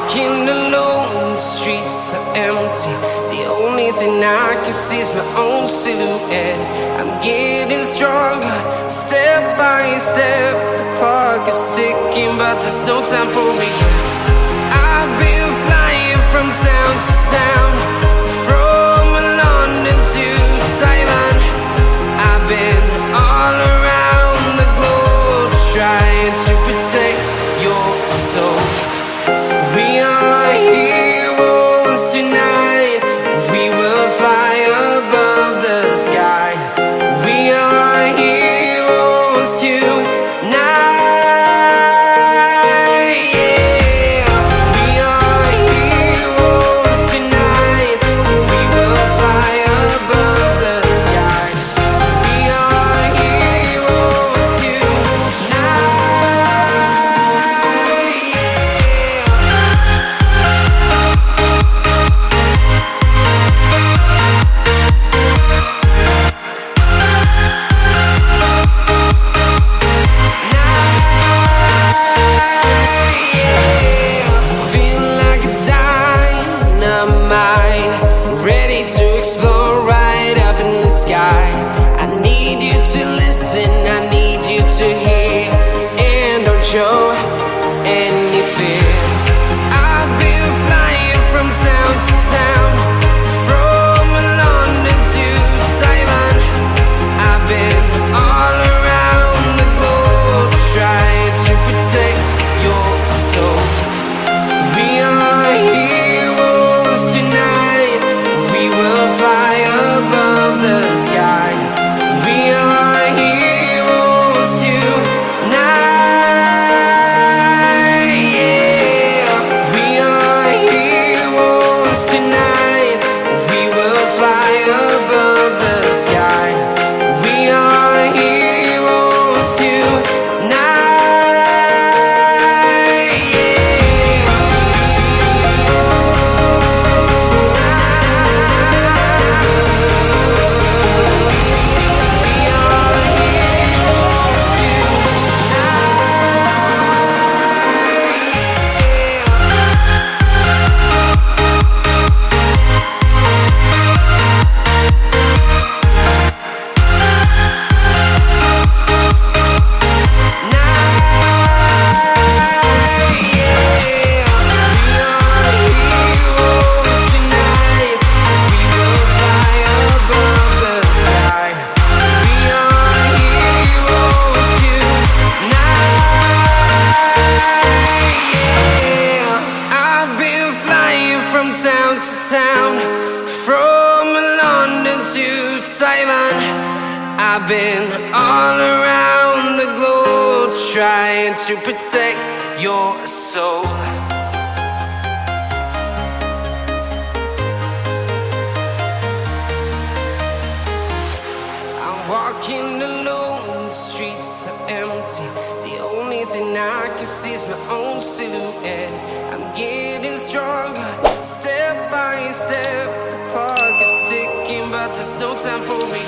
walking alone, the streets are empty. The only thing I can see is my own silhouette. I'm getting stronger, step by step. The clock is ticking, but there's no time for regrets. I've been flying from town to town, from London to Taiwan. I've been all around the globe, trying to protect your soul. We are heroes tonight. We will fly above the sky. We are heroes tonight. Yeah. We are heroes tonight. We will fly above the sky. We are heroes tonight. Feeling like a dynamite, ready to explode right up in the sky. I need you to listen, I need you to hear, and don't show any fear. I've been flying from town to town, from London to Taiwan. I've been all around the globe, trying to protect your soul. We are heroes tonight. We will fly above the sky. We are heroes tonight. Yeah. We are heroes tonight. We will fly above the sky. We are heroes tonight. Town to town, from London to Taiwan. I've been all around the globe, trying to protect your soul. I'm walking alone, the streets are empty. The only thing I can see is my own silhouette. I'm getting stronger, step by step. The clock is ticking, but there's no time for me.